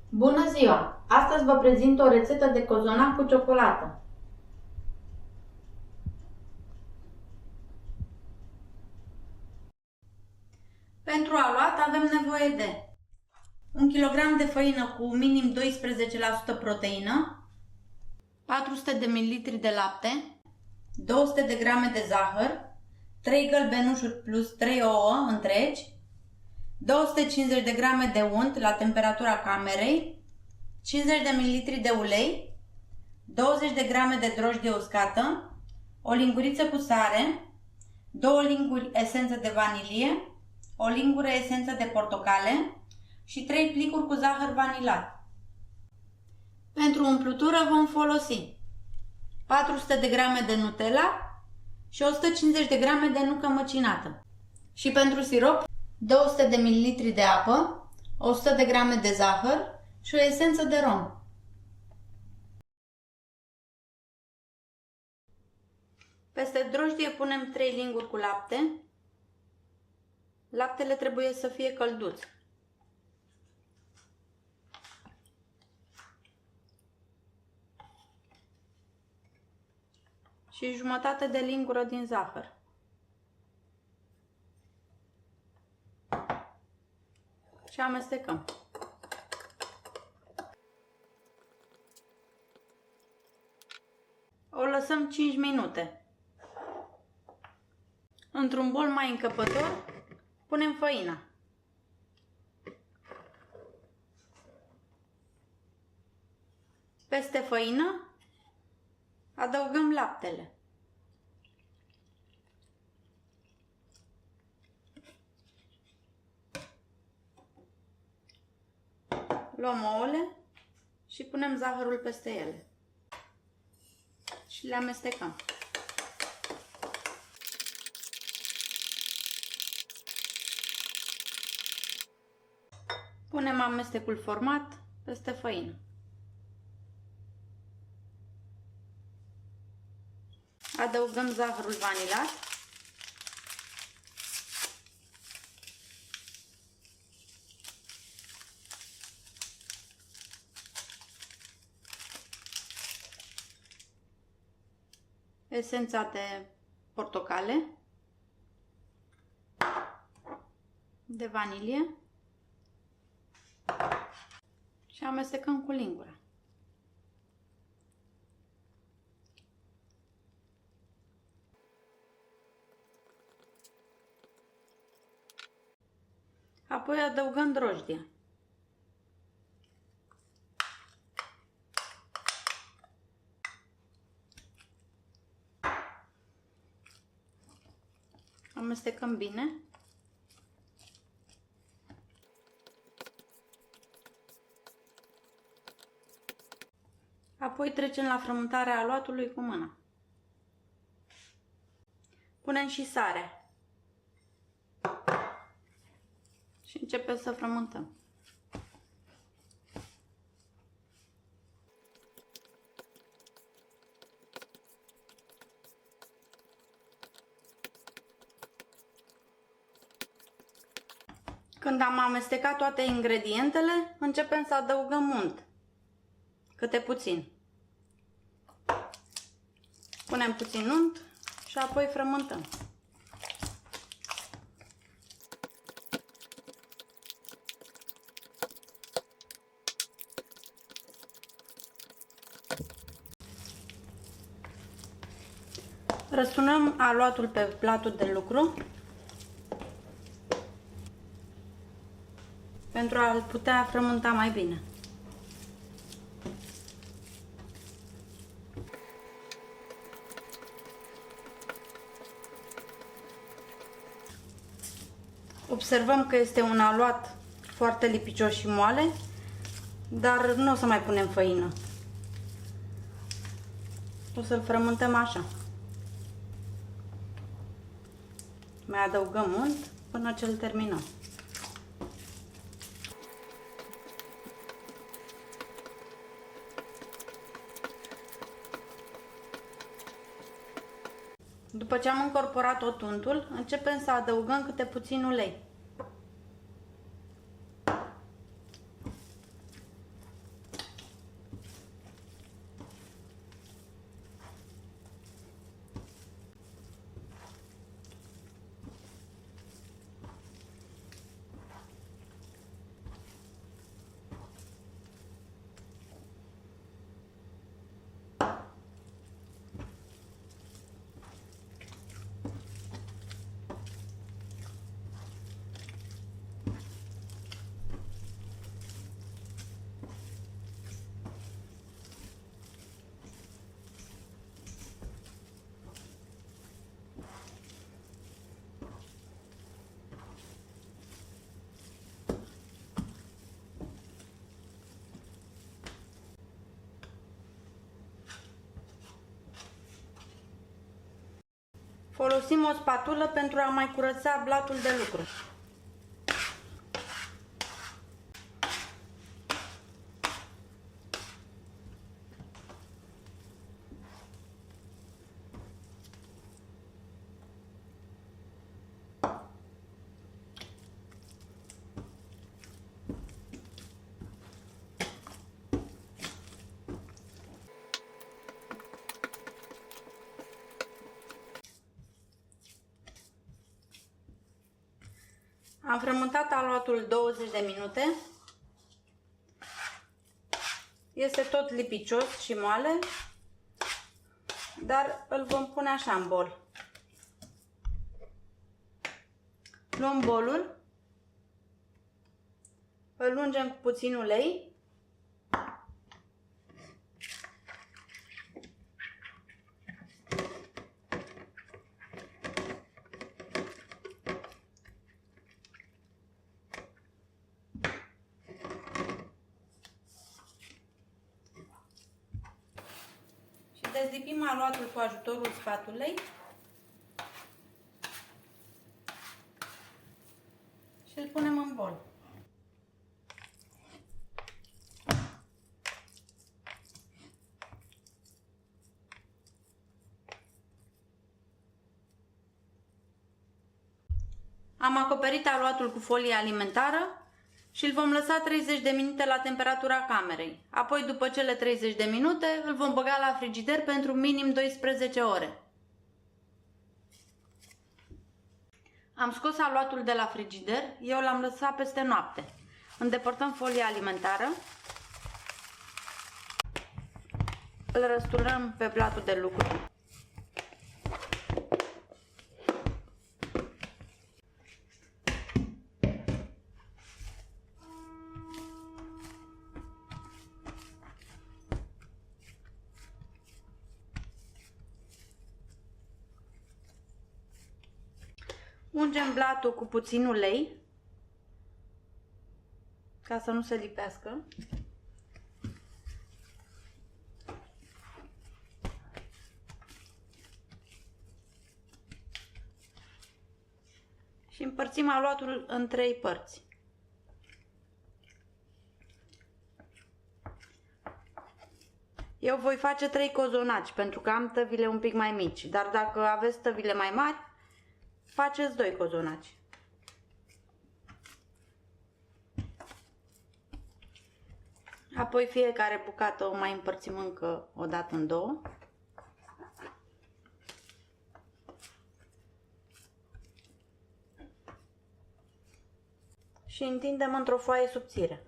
Bună ziua! Astăzi vă prezint o rețetă de cozonac cu ciocolată. Pentru aluat avem nevoie de 1 kg de făină cu minim 12% proteină, 400 de ml de lapte, 200 de grame de zahăr, 3 gălbenușuri plus 3 ouă întregi, 250 de grame de unt la temperatura camerei, 50 de ml de ulei, 20 de grame de drojdie uscată, o linguriță cu sare, 2 linguri esență de vanilie, o lingură esență de portocale și 3 plicuri cu zahăr vanilat. Pentru umplutură vom folosi 400 de grame de Nutella și 150 de grame de nucă măcinată. Și pentru sirop 200 de ml de apă, 100 de grame de zahăr și o esență de rom. Peste drojdie punem 3 linguri cu lapte. Laptele trebuie să fie călduț. Și jumătate de lingură din zahăr. Și amestecăm. O lăsăm 5 minute. Într-un bol mai încăpător punem făina. Peste făină adăugăm laptele. Luăm ouăle și punem zahărul peste ele. Și le amestecăm. Punem amestecul format peste făină. Adăugăm zahărul vanilat. Esența de portocale, de vanilie și amestecăm cu lingura. Apoi adăugăm drojdia. Amestecăm bine. Apoi trecem la frământarea aluatului cu mâna. Punem și sare. Și începem să frământăm. Când am amestecat toate ingredientele, începem să adăugăm unt. Câte puțin. Punem puțin unt și apoi frământăm. Răsturnăm aluatul pe platul de lucru pentru a-l putea frământa mai bine. Observăm că este un aluat foarte lipicios și moale, dar nu o să mai punem făină. O să-l frământăm așa. Mai adăugăm unt până ce îl terminăm. După ce am încorporat tot untul, începem să adăugăm câte puțin ulei. Folosim o spatulă pentru a mai curăța blatul de lucru. Am frământat aluatul 20 de minute. Este tot lipicios și moale, dar îl vom pune așa în bol. Luăm bolul, îl ungem cu puțin ulei. Dezlipim aluatul cu ajutorul spatulei și îl punem în bol. Am acoperit aluatul cu folie alimentară și îl vom lăsa 30 de minute la temperatura camerei. Apoi, după cele 30 de minute, îl vom băga la frigider pentru minim 12 ore. Am scos aluatul de la frigider, eu l-am lăsat peste noapte. Îndepărtăm folia alimentară, îl răsturnăm pe blatul de lucru. Ungem blatul cu puțin ulei ca să nu se lipească. Și împărțim aluatul în 3 părți. Eu voi face 3 cozonaci pentru că am tăvile un pic mai mici, dar dacă aveți tăvile mai mari, faceți 2 cozonaci. Apoi fiecare bucată o mai împărțim încă o dată în 2. Și întindem într-o foaie subțire.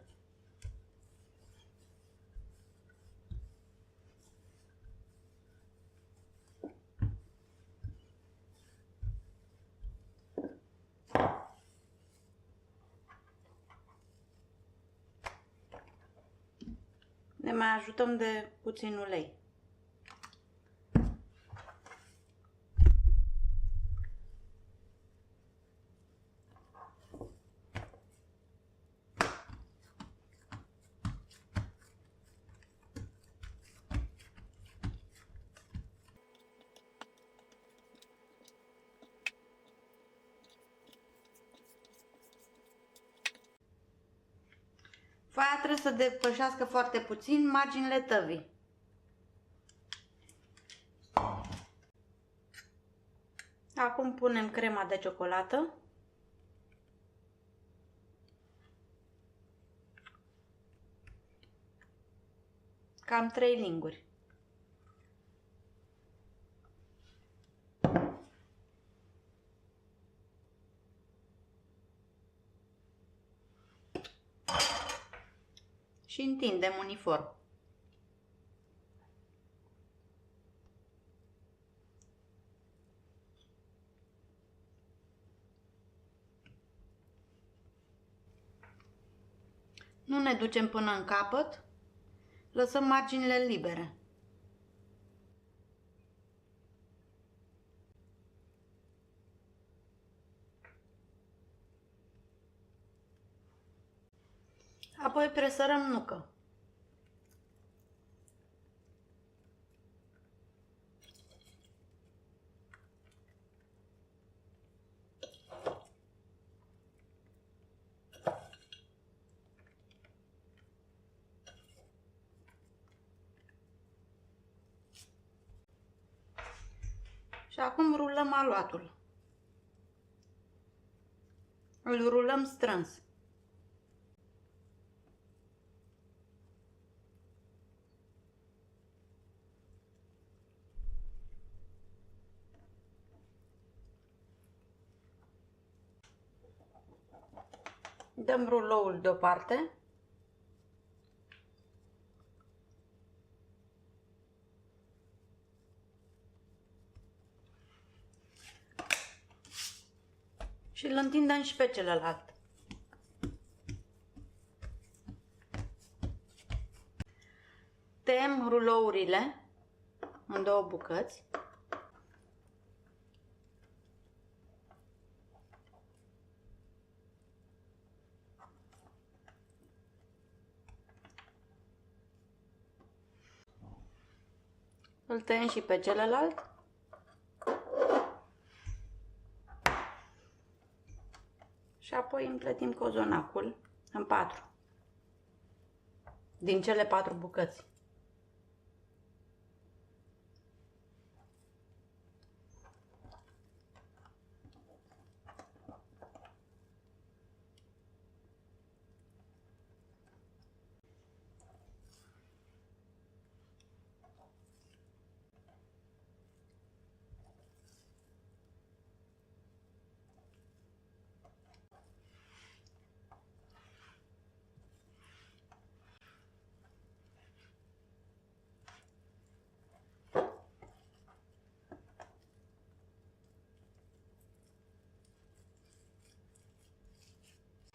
Ne mai ajutăm de puțin ulei. Foaia trebuie să depășească foarte puțin marginile tăvii. Acum punem crema de ciocolată. Cam 3 linguri. Și întindem uniform. Nu ne ducem până în capăt, lăsăm marginile libere. Apoi presărăm nucă. Și acum rulăm aluatul. Îl rulăm strâns. Dăm ruloul deoparte. Și îl întindem și pe celălalt. Tăiem rulourile în două bucăți. Îl tăiem și pe celălalt. Și apoi împletim cozonacul în 4. Din cele 4 bucăți.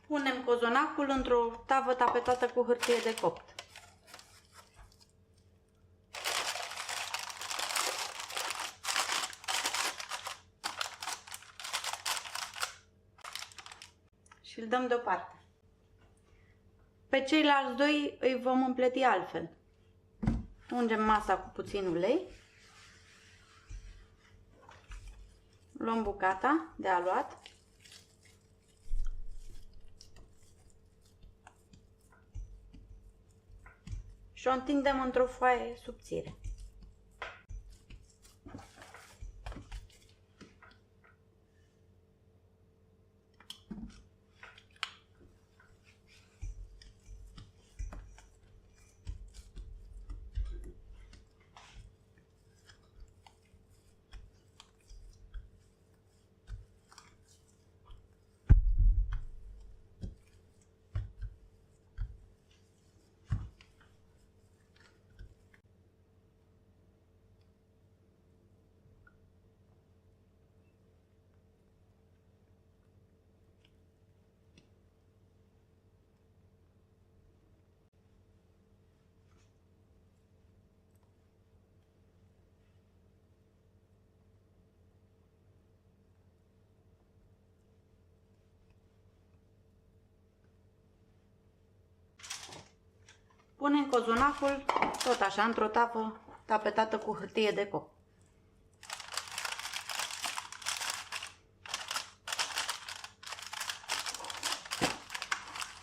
Punem cozonacul într-o tavă tapetată cu hârtie de copt. Și îl dăm deoparte. Pe ceilalți doi îi vom împleti altfel. Ungem masa cu puțin ulei. Luăm bucata de aluat. Și o întindem într-o foaie subțire. Punem cozonacul tot așa într-o tavă tapetată cu hârtie de copt.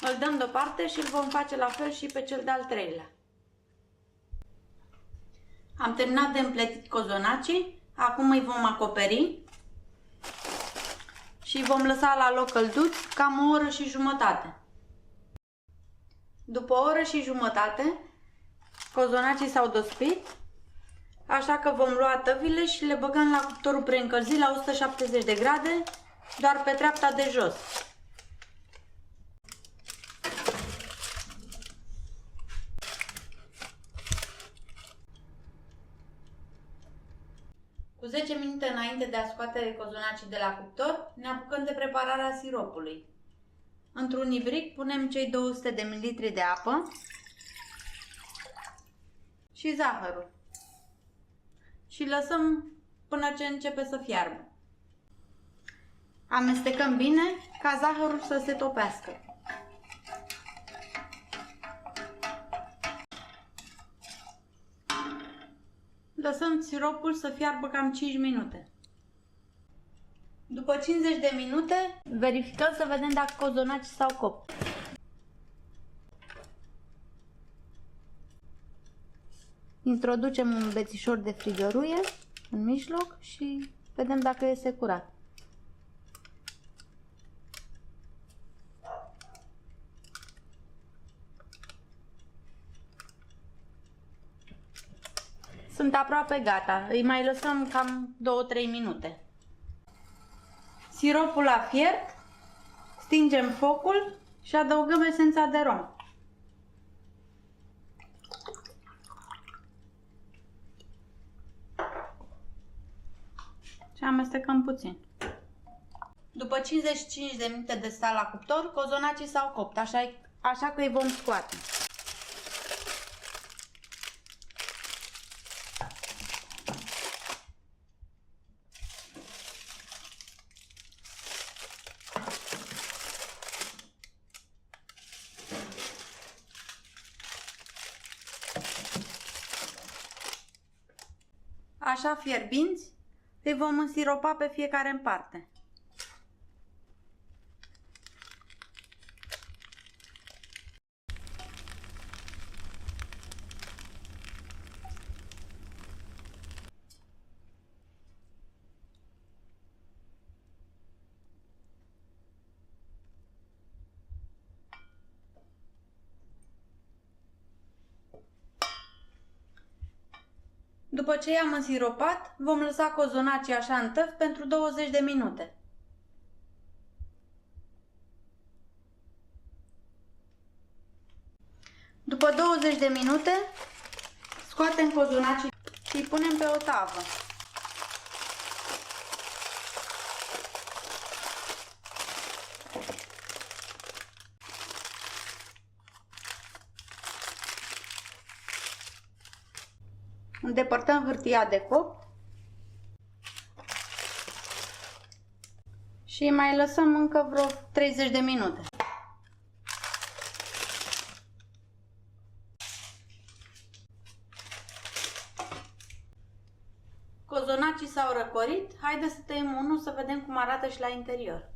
Îl dăm deoparte și îl vom face la fel și pe cel de-al treilea. Am terminat de împletit cozonacii, acum îi vom acoperi și vom lăsa la loc călduț cam o oră și jumătate. După o oră și jumătate, cozonacii s-au dospit, așa că vom lua tăvile și le băgăm la cuptorul preîncălzit la 170 de grade, doar pe treapta de jos. Cu 10 minute înainte de a scoate cozonacii de la cuptor, ne apucăm de prepararea siropului. Într-un ivric punem cei 200 de ml de apă și zahărul și lăsăm până ce începe să fiarbă. Amestecăm bine ca zahărul să se topească. Lăsăm siropul să fiarbă cam 5 minute. După 50 de minute, verificăm să vedem dacă cozonacii s-au copt. Introducem un bețișor de frigăruie în mijloc și Vedem dacă iese curat. Sunt aproape gata. Îi mai lăsăm cam 2-3 minute. Siropul a fiert. Stingem focul și adăugăm esența de rom. Și amestecăm puțin. După 55 de minute de stat la cuptor, cozonacii s-au copt, așa că îi vom scoate. Așa fierbinți, îi vom însiropa pe fiecare în parte. După ce i-am însiropat, vom lăsa cozonacii așa în tăf pentru 20 de minute. După 20 de minute, scoatem cozonacii și îi punem pe o tavă. Îndepărtăm hârtia de foc și mai lăsăm încă vreo 30 de minute. Cozonacii s-au răcorit, haideți să tăiem unul să vedem cum arată și la interior.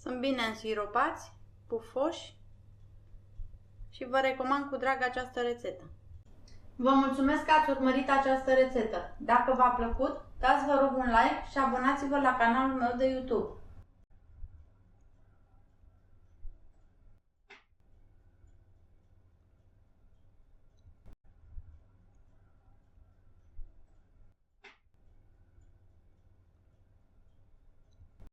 Sunt bine însiropați, pufoși și vă recomand cu drag această rețetă. Vă mulțumesc că ați urmărit această rețetă. Dacă v-a plăcut, dați vă rog un like și abonați-vă la canalul meu de YouTube.